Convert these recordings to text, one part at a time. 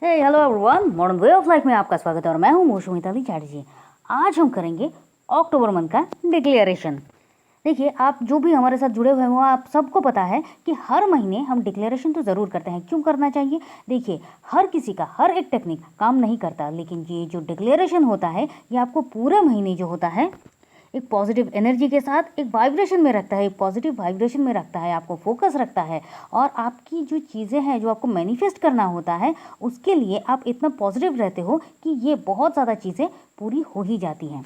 Hey hello everyone, modern way of life में आपका स्वागत है और मैं हूं मौसुमी चैटर्जी। आज हम करेंगे अक्टूबर मंथ का डिक्लेरेशन। देखिए, आप जो भी हमारे साथ जुड़े हुए हो आप सबको पता है कि हर महीने हम डिक्लेरेशन तो ज़रूर करते हैं। क्यों करना चाहिए? देखिए, हर किसी का हर एक टेक्निक काम नहीं करता, लेकिन ये जो डिक्लेरेशन होता है ये आपको पूरे महीने जो होता है एक पॉजिटिव एनर्जी के साथ एक वाइब्रेशन में रखता है, एक पॉजिटिव वाइब्रेशन में रखता है, आपको फोकस रखता है। और आपकी जो चीज़ें हैं जो आपको मैनिफेस्ट करना होता है उसके लिए आप इतना पॉजिटिव रहते हो कि ये बहुत ज़्यादा चीज़ें पूरी हो ही जाती हैं।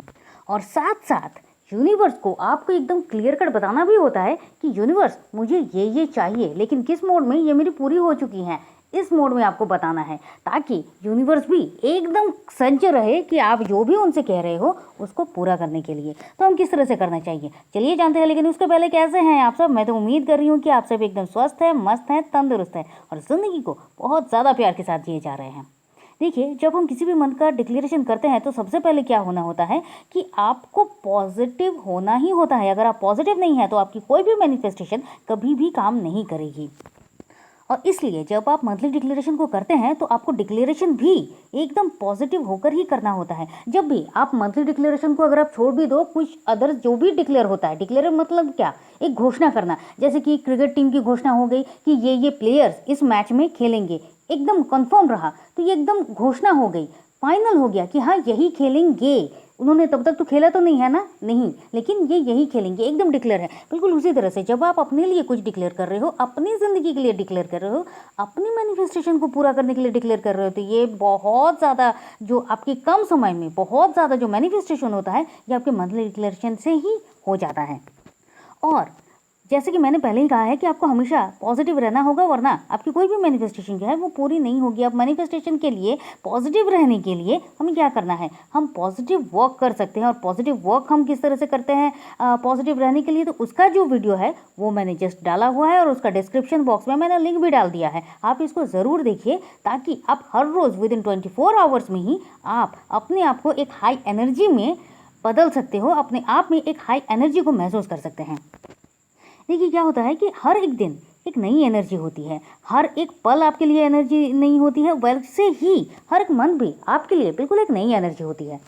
और साथ साथ यूनिवर्स को आपको एकदम क्लियर कट बताना भी होता है कि यूनिवर्स मुझे ये चाहिए, लेकिन किस मोड में ये मेरी पूरी हो चुकी हैं, इस मोड में आपको बताना है, ताकि यूनिवर्स भी एकदम सज्ज रहे कि आप जो भी उनसे कह रहे हो उसको पूरा करने के लिए। तो हम किस तरह से करना चाहिए चलिए जानते हैं। लेकिन उसके पहले कैसे हैं आप सब? मैं तो उम्मीद कर रही हूँ कि आप सब एकदम स्वस्थ है, मस्त हैं, तंदुरुस्त है और ज़िंदगी को बहुत ज़्यादा प्यार के साथ जिए जा रहे हैं। देखिए, जब हम किसी भी मंथ का डिक्लेरेशन करते हैं तो सबसे पहले क्या होना होता है कि आपको पॉजिटिव होना ही होता है। अगर आप पॉजिटिव नहीं है तो आपकी कोई भी मैनिफेस्टेशन कभी भी काम नहीं करेगी। और इसलिए जब आप मंथली डिक्लेरेशन को करते हैं तो आपको डिक्लेरेशन भी एकदम पॉजिटिव होकर ही करना होता है। जब भी आप मंथली डिक्लेरेशन को अगर आप छोड़ भी दो, कुछ अदर्स जो भी डिक्लेयर होता है, डिक्लेयर मतलब क्या, एक घोषणा करना। जैसे कि क्रिकेट टीम की घोषणा हो गई कि ये प्लेयर्स इस मैच में खेलेंगे, एकदम कंफर्म रहा तो ये एकदम घोषणा हो गई, फाइनल हो गया कि हाँ यही खेलेंगे। उन्होंने तब तक तो खेला तो नहीं है ना, नहीं, लेकिन ये यही खेलेंगे, एकदम डिक्लेयर है। बिल्कुल उसी तरह से जब आप अपने लिए कुछ डिक्लेयर कर रहे हो, अपनी ज़िंदगी के लिए डिक्लेयर कर रहे हो, अपनी मैनिफेस्टेशन को पूरा करने के लिए डिक्लेयर कर रहे हो, तो ये बहुत ज़्यादा जो आपके कम समय में बहुत ज़्यादा जो मैनिफेस्टेशन होता है ये आपके मंथली डिक्लेरेशन से ही हो जाता है। और जैसे कि मैंने पहले ही कहा है कि आपको हमेशा पॉजिटिव रहना होगा, वरना आपकी कोई भी मैनिफेस्टेशन जो है वो पूरी नहीं होगी। अब मैनिफेस्टेशन के लिए पॉजिटिव रहने के लिए हमें क्या करना है, हम पॉजिटिव वर्क कर सकते हैं। और पॉजिटिव वर्क हम किस तरह से करते हैं पॉजिटिव रहने के लिए, तो उसका जो वीडियो है वो मैंने जस्ट डाला हुआ है और उसका डिस्क्रिप्शन बॉक्स में मैंने लिंक भी डाल दिया है। आप इसको ज़रूर देखिए ताकि आप हर रोज़ विद इन 24 आवर्स में ही आप अपने आप को एक हाई एनर्जी में बदल सकते हो, अपने आप में एक हाई एनर्जी को महसूस कर सकते हैं। देखिए, क्या होता है कि हर एक दिन एक नई एनर्जी होती है, हर एक पल आपके लिए एनर्जी नई होती है, वैसे ही हर एक मंथ भी आपके लिए बिल्कुल एक नई एनर्जी होती है।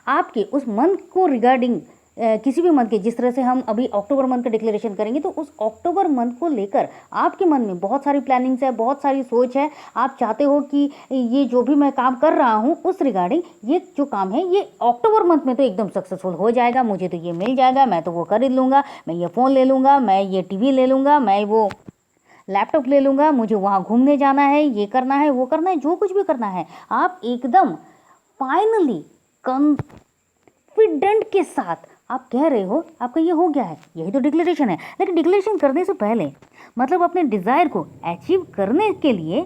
आपके उस मंथ को रिगार्डिंग किसी भी मंथ के, जिस तरह से हम अभी अक्टूबर मंथ का डिक्लेरेशन करेंगे तो उस अक्टूबर मंथ को लेकर आपके मन में बहुत सारी प्लानिंग्स है, बहुत सारी सोच है। आप चाहते हो कि ये जो भी मैं काम कर रहा हूँ उस रिगार्डिंग ये जो काम है ये अक्टूबर मंथ में तो एकदम सक्सेसफुल हो जाएगा, मुझे तो ये मिल जाएगा, मैं तो वो खरीद लूँगा, मैं ये फ़ोन ले लूँगा, मैं ये टीवी ले लूँगा, मैं वो लैपटॉप ले लूँगा, मुझे वहाँ घूमने जाना है, ये करना है, वो करना है, जो कुछ भी करना है आप एकदम फाइनली कॉन्फिडेंट के साथ आप कह रहे हो आपका ये हो गया है। यही तो डिक्लेरेशन है। लेकिन डिक्लेरेशन करने से पहले मतलब अपने डिज़ायर को अचीव करने के लिए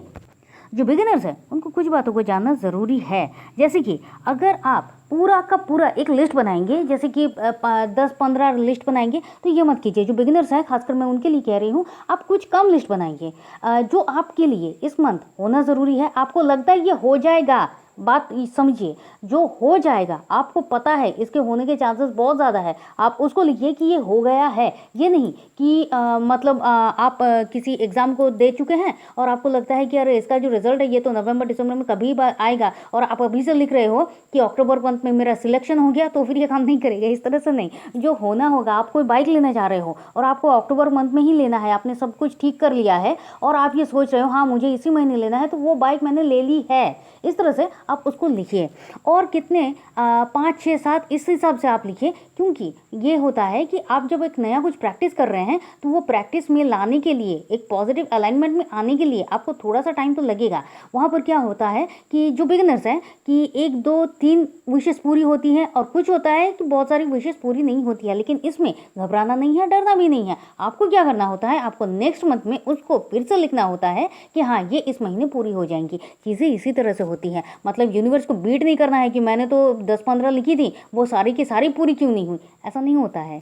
जो बिगिनर्स हैं उनको कुछ बातों को जानना ज़रूरी है। जैसे कि अगर आप पूरा का पूरा एक लिस्ट बनाएंगे, जैसे कि 10-15 लिस्ट बनाएंगे, तो ये मत कीजिए। जो बिगिनर्स हैं खासकर मैं उनके लिए कह रही हूँ, आप कुछ कम लिस्ट बनाइए जो आपके लिए इस मंथ होना ज़रूरी है। आपको लगता है ये हो जाएगा, बात समझिए, जो हो जाएगा आपको पता है इसके होने के चांसेस बहुत ज़्यादा है, आप उसको लिखिए कि ये हो गया है। ये नहीं कि मतलब आप किसी एग्ज़ाम को दे चुके हैं और आपको लगता है कि अरे इसका जो रिजल्ट है ये तो नवंबर दिसंबर में कभी आएगा, और आप अभी से लिख रहे हो कि अक्टूबर मंथ में मेरा सिलेक्शन हो गया, तो फिर ये काम नहीं करेगा। इस तरह से नहीं, जो होना होगा, आप कोई बाइक लेने जा रहे हो और आपको अक्टूबर मंथ में ही लेना है, आपने सब कुछ ठीक कर लिया है और आप ये सोच रहे हो हाँ मुझे इसी महीने लेना है, तो वो बाइक मैंने ले ली है। इस तरह से आप उसको लिखिए और कितने 5, 6, 7 इस हिसाब से आप लिखिए। क्योंकि ये होता है कि आप जब एक नया कुछ प्रैक्टिस कर रहे हैं तो वो प्रैक्टिस में लाने के लिए, एक पॉजिटिव अलाइनमेंट में आने के लिए आपको थोड़ा सा टाइम तो लगेगा। वहाँ पर क्या होता है कि जो बिगिनर्स हैं कि 1, 2, 3 विशेस पूरी होती हैं और कुछ होता है कि बहुत सारी विशेस पूरी नहीं होती है। लेकिन इसमें घबराना नहीं है, डरना भी नहीं है। आपको क्या करना होता है, आपको नेक्स्ट मंथ में उसको फिर से लिखना होता है कि हाँ ये इस महीने पूरी हो जाएंगी। चीज़ें इसी तरह से होती हैं। मतलब यूनिवर्स को बीट नहीं करना है कि मैंने तो 10-15 लिखी थी, वो सारी की सारी पूरी क्यों नहीं हुई, ऐसा नहीं होता है।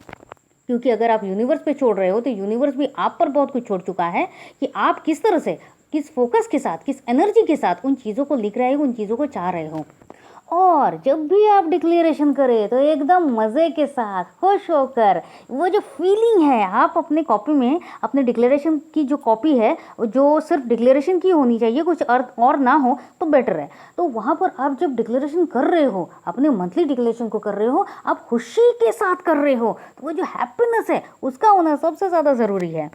क्योंकि अगर आप यूनिवर्स पे छोड़ रहे हो तो यूनिवर्स भी आप पर बहुत कुछ छोड़ चुका है कि आप किस तरह से, किस फोकस के साथ, किस एनर्जी के साथ उन चीज़ों को लिख रहे हो, उन चीज़ों को चाह रहे हो। और जब भी आप डिक्लेरेशन करें तो एकदम मज़े के साथ खुश होकर, वो जो फीलिंग है आप अपने कॉपी में, अपने डिक्लेरेशन की जो कॉपी है जो सिर्फ डिक्लेरेशन की होनी चाहिए, कुछ अर्थ और ना हो तो बेटर है। तो वहाँ पर आप जब डिक्लेरेशन कर रहे हो, अपने मंथली डिक्लेरेशन को कर रहे हो, आप खुशी के साथ कर रहे हो, तो वो जो हैप्पीनेस है उसका होना सबसे ज़्यादा ज़रूरी है,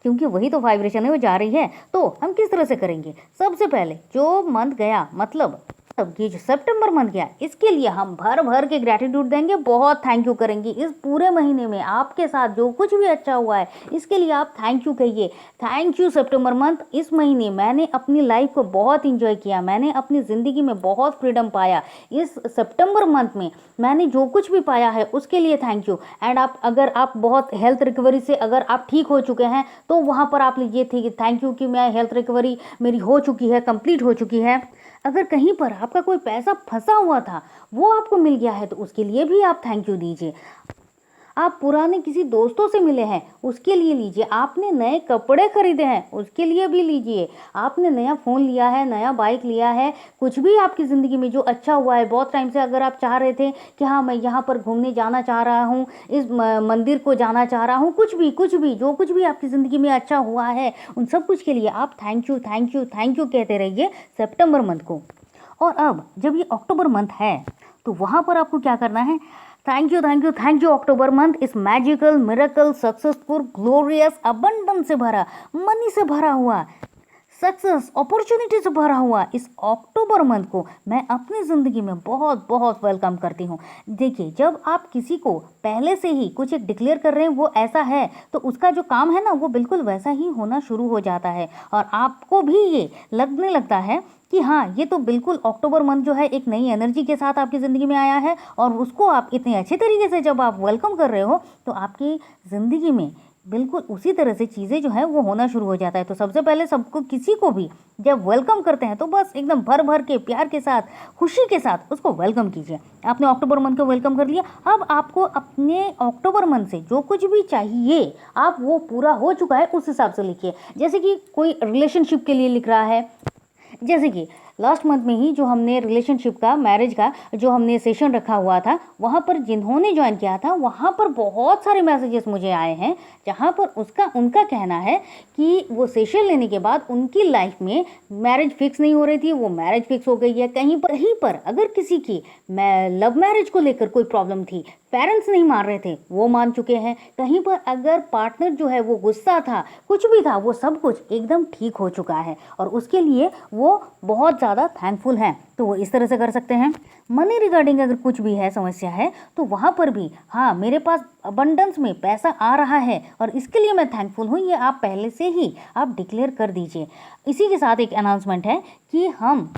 क्योंकि वही तो वाइब्रेशन है, वो जा रही है। तो हम किस तरह से करेंगे? सबसे पहले जो मंथ गया, मतलब अब ये जो सितंबर मंथ गया, इसके लिए हम भर भर के ग्रैटिट्यूड देंगे, बहुत थैंक यू करेंगे। इस पूरे महीने में आपके साथ जो कुछ भी अच्छा हुआ है इसके लिए आप थैंक यू कहिए। थैंक यू सितंबर मंथ, इस महीने मैंने अपनी लाइफ को बहुत इंजॉय किया, मैंने अपनी ज़िंदगी में बहुत फ्रीडम पाया। इस सितंबर मंथ में मैंने जो कुछ भी पाया है उसके लिए थैंक यू। एंड अगर आप बहुत हेल्थ रिकवरी से अगर आप ठीक हो चुके हैं तो वहाँ पर आप लीजिए थी थैंक यू कि मैं हेल्थ रिकवरी मेरी हो चुकी है, कंप्लीट हो चुकी है। अगर कहीं पर आपका कोई पैसा फंसा हुआ था वो आपको मिल गया है तो उसके लिए भी आप थैंक यू दीजिए। आप पुराने किसी दोस्तों से मिले हैं उसके लिए लीजिए, आपने नए कपड़े खरीदे हैं उसके लिए भी लीजिए, आपने नया फ़ोन लिया है, नया बाइक लिया है, कुछ भी आपकी ज़िंदगी में जो अच्छा हुआ है, बहुत टाइम से अगर आप चाह रहे थे कि हाँ मैं यहाँ पर घूमने जाना चाह रहा हूँ, इस मंदिर को जाना चाह रहा हूँ, कुछ भी जो कुछ भी आपकी ज़िंदगी में अच्छा हुआ है उन सब कुछ के लिए आप thank you thank you thank you कहते रहिए सितंबर मंथ को। और अब जब ये अक्टूबर मंथ है तो वहाँ पर आपको क्या करना है? Thank you thank you thank you October month इस magical miracle successful glorious abundance से भरा, मनी से भरा हुआ, सक्सेस अपॉर्चुनिटी से भरा हुआ इस अक्टूबर मंथ को मैं अपनी ज़िंदगी में बहुत बहुत वेलकम करती हूँ। देखिए, जब आप किसी को पहले से ही कुछ एक डिक्लेयर कर रहे हैं वो ऐसा है तो उसका जो काम है ना वो बिल्कुल वैसा ही होना शुरू हो जाता है और आपको भी ये लगने लगता है कि हाँ ये तो बिल्कुल अक्टूबर मंथ जो है एक नई एनर्जी के साथ आपकी ज़िंदगी में आया है और उसको आप इतने अच्छे तरीके से जब आप वेलकम कर रहे हो तो आपकी ज़िंदगी में बिल्कुल उसी तरह से चीज़ें जो है वो होना शुरू हो जाता है। तो सबसे पहले सबको किसी को भी जब वेलकम करते हैं तो बस एकदम भर भर के प्यार के साथ खुशी के साथ उसको वेलकम कीजिए। आपने अक्टूबर मंथ को वेलकम कर लिया, अब आपको अपने अक्टूबर मंथ से जो कुछ भी चाहिए आप वो पूरा हो चुका है उस हिसाब से लिखिए। जैसे कि कोई रिलेशनशिप के लिए लिख रहा है, जैसे कि लास्ट मंथ में ही जो हमने रिलेशनशिप का, मैरिज का जो हमने सेशन रखा हुआ था वहाँ पर जिन्होंने ज्वाइन किया था वहाँ पर बहुत सारे मैसेजेस मुझे आए हैं जहाँ पर उनका कहना है कि वो सेशन लेने के बाद उनकी लाइफ में मैरिज फिक्स नहीं हो रही थी, वो मैरिज फिक्स हो गई है। कहीं पर अगर किसी की लव मैरिज को लेकर कोई प्रॉब्लम थी, पेरेंट्स नहीं मान रहे थे, वो मान चुके हैं। कहीं पर अगर पार्टनर जो है वो गुस्सा था, कुछ भी था, वो सब कुछ एकदम ठीक हो चुका है और उसके लिए वो बहुत ज़्यादा थैंकफुल हैं। तो वो इस तरह से कर सकते हैं। मनी रिगार्डिंग अगर कुछ भी है, समस्या है, तो वहाँ पर भी हाँ मेरे पास अबंडेंस में पैसा आ रहा है और इसके लिए मैं थैंकफुल हूँ, ये आप पहले से ही आप डिक्लेयर कर दीजिए। इसी के साथ एक अनाउंसमेंट है कि हम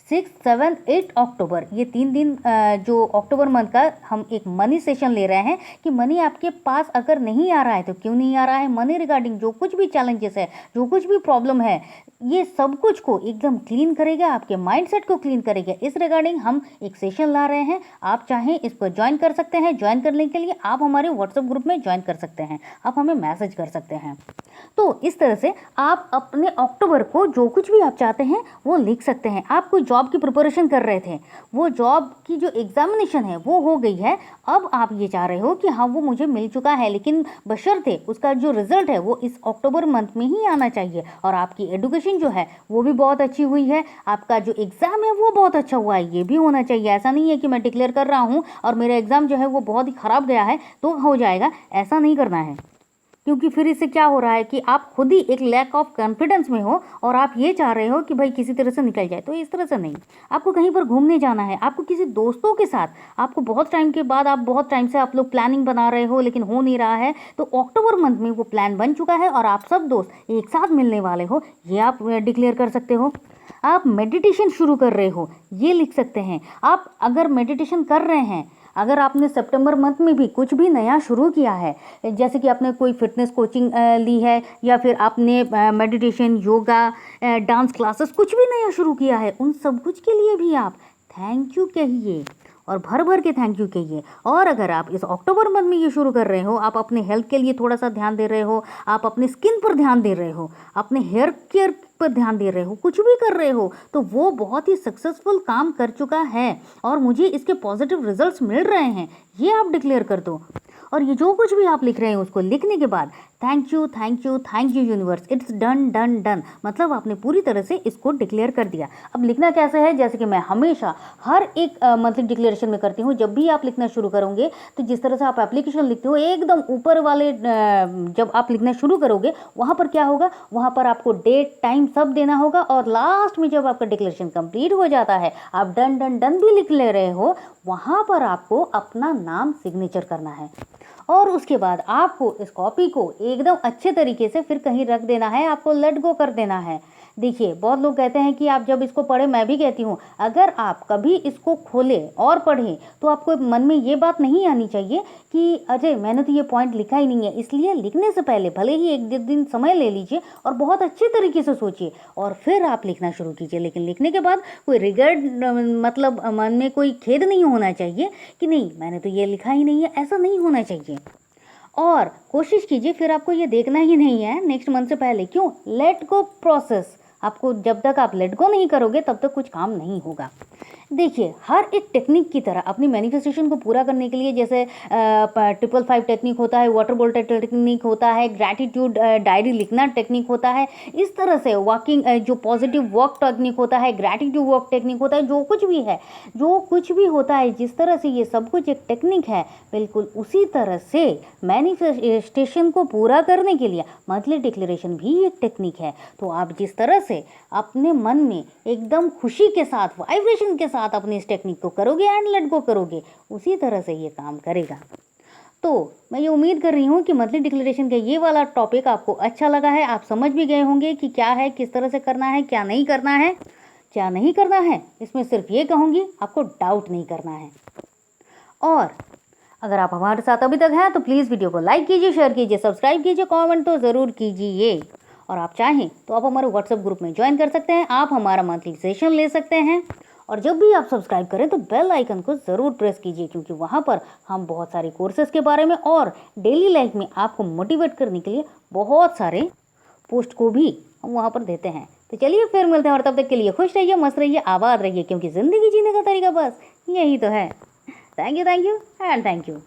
6, 7, 8 अक्टूबर ये 3 दिन जो अक्टूबर मंथ का हम एक मनी सेशन ले रहे हैं कि मनी आपके पास अगर नहीं आ रहा है तो क्यों नहीं आ रहा है, मनी रिगार्डिंग जो कुछ भी चैलेंजेस है, जो कुछ भी प्रॉब्लम है, ये सब कुछ को एकदम क्लीन करेगा, आपके माइंडसेट को क्लीन करेगा। इस रिगार्डिंग हम एक सेशन ला रहे हैं, आप चाहें इस पर ज्वाइन कर सकते हैं। ज्वाइन करने के लिए आप हमारे व्हाट्सएप ग्रुप में ज्वाइन कर सकते हैं, आप हमें मैसेज कर सकते हैं। तो इस तरह से आप अपने अक्टूबर को जो कुछ भी आप चाहते हैं वो लिख सकते हैं। आप कोई जॉब की प्रिपरेशन कर रहे थे, वो जॉब की जो एग्जामिनेशन है वो हो गई है, अब आप ये चाह रहे हो कि हाँ वो मुझे मिल चुका है, लेकिन बशर्ते उसका जो रिजल्ट है वो इस अक्टूबर मंथ में ही आना चाहिए और आपकी एजुकेशन जो है वो भी बहुत अच्छी हुई है, आपका जो एग्ज़ाम है वो बहुत अच्छा हुआ है, ये भी होना चाहिए। ऐसा नहीं है कि मैं डिक्लेयर कर रहा हूँ और मेरा एग्ज़ाम जो है वो बहुत ही ख़राब गया है तो हो जाएगा, ऐसा नहीं करना है। क्योंकि फिर इससे क्या हो रहा है कि आप खुद ही एक लैक ऑफ कॉन्फिडेंस में हो और आप ये चाह रहे हो कि भाई किसी तरह से निकल जाए, तो इस तरह से नहीं। आपको कहीं पर घूमने जाना है, आपको किसी दोस्तों के साथ, आपको बहुत टाइम के बाद, आप बहुत टाइम से आप लोग प्लानिंग बना रहे हो लेकिन हो नहीं रहा है, तो अक्टूबर मंथ में वो प्लान बन चुका है और आप सब दोस्त एक साथ मिलने वाले हो, ये आप डिक्लेयर कर सकते हो। आप मेडिटेशन शुरू कर रहे हो, ये लिख सकते हैं। आप अगर मेडिटेशन कर रहे हैं, अगर आपने सितंबर मंथ में भी कुछ भी नया शुरू किया है, जैसे कि आपने कोई फिटनेस कोचिंग ली है या फिर आपने मेडिटेशन, योगा, डांस क्लासेस कुछ भी नया शुरू किया है, उन सब कुछ के लिए भी आप थैंक यू कहिए और भर भर के थैंक यू कहिए। और अगर आप इस अक्टूबर मंथ में ये शुरू कर रहे हो, आप अपने हेल्थ के लिए थोड़ा सा ध्यान दे रहे हो, आप अपने स्किन पर ध्यान दे रहे हो, अपने हेयर केयर पर ध्यान दे रहे हो, कुछ भी कर रहे हो, तो वो बहुत ही सक्सेसफुल काम कर चुका है और मुझे इसके पॉजिटिव रिजल्ट्स मिल रहे हैं, ये आप डिक्लेयर कर दो। और ये जो कुछ भी आप लिख रहे हैं उसको लिखने के बाद thank you thank you thank you universe, it's done done done, मतलब आपने पूरी तरह से इसको डिक्लेयर कर दिया। अब लिखना कैसे है, जैसे कि मैं हमेशा हर एक मंथली डिक्लेरेशन में करती हूँ, जब भी आप लिखना शुरू करोगे तो जिस तरह से आप एप्लीकेशन लिखते हो एकदम ऊपर वाले जब आप लिखना शुरू करोगे वहाँ पर क्या होगा, वहाँ पर आपको डेट टाइम सब देना होगा और लास्ट में जब आपका डिक्लेरेशन कंप्लीट हो जाता है, आप डन डन डन भी लिख ले रहे हो, वहाँ पर आपको अपना नाम सिग्नेचर करना है और उसके बाद आपको इस कॉपी को एकदम अच्छे तरीके से फिर कहीं रख देना है, आपको लेट गो कर देना है। देखिए बहुत लोग कहते हैं कि आप जब इसको पढ़ें, मैं भी कहती हूँ अगर आप कभी इसको खोलें और पढ़ें तो आपको मन में ये बात नहीं आनी चाहिए कि अजय मैंने तो ये पॉइंट लिखा ही नहीं है। इसलिए लिखने से पहले भले ही एक दिन समय ले लीजिए और बहुत अच्छे तरीके से सोचिए और फिर आप लिखना शुरू कीजिए। लेकिन लिखने के बाद कोई रिग्रेट, मतलब मन में कोई खेद नहीं होना चाहिए कि नहीं मैंने तो ये लिखा ही नहीं है, ऐसा नहीं होना चाहिए। और कोशिश कीजिए फिर आपको ये देखना ही नहीं है नेक्स्ट मंथ से पहले, क्यों, लेट गो प्रोसेस, आपको जब तक आप लेट गो नहीं करोगे तब तक कुछ काम नहीं होगा। देखिए हर एक टेक्निक की तरह अपनी मैनिफेस्टेशन को पूरा करने के लिए, जैसे 555 टेक्निक होता है, वाटर बॉटल टेक्निक होता है, ग्रैटिट्यूड डायरी लिखना टेक्निक होता है, इस तरह से वॉकिंग जो पॉजिटिव वॉक टेक्निक होता है, ग्रैटिट्यूड वॉक टेक्निक होता है, जो कुछ भी है, जो कुछ भी होता है, जिस तरह से ये सब कुछ एक टेक्निक है, बिल्कुल उसी तरह से मैनिफेस्टेशन को पूरा करने के लिए मंथली डिक्लेरेशन भी एक टेक्निक है। तो आप जिस तरह से अपने मन में एकदम खुशी के साथ, वाइब्रेशन के साथ अपनी इस टेक्निक को करोगे एंड लेट गो करोगे, उसी तरह से ये काम करेगा। तो मैं ये उम्मीद कर रही हूँ कि मंथली डिक्लेरेशन का ये वाला टॉपिक आपको अच्छा लगा है, आप समझ भी गए होंगे कि क्या है, किस तरह से करना है, क्या नहीं करना है। क्या नहीं करना है इसमें सिर्फ ये कहूँगी, आपको डाउट नहीं करना है। और अगर आप हमारे साथ अभी तक हैं तो प्लीज़ वीडियो को लाइक कीजिए, शेयर कीजिए, सब्सक्राइब कीजिए, कमेंट तो ज़रूर कीजिए। और आप चाहें तो आप हमारे व्हाट्सएप ग्रुप में ज्वाइन कर सकते हैं, आप हमारा मंथली सेशन ले सकते हैं। और जब भी आप सब्सक्राइब करें तो बेल आइकन को ज़रूर प्रेस कीजिए, क्योंकि वहाँ पर हम बहुत सारे कोर्सेज़ के बारे में और डेली लाइफ में आपको मोटिवेट करने के लिए बहुत सारे पोस्ट को भी हम वहाँ पर देते हैं। तो चलिए फिर मिलते हैं और तब तक के लिए खुश रहिए, मस्त रहिए, आबाद रहिए, क्योंकि ज़िंदगी जीने का तरीका बस यही तो है। Thank you and thank you.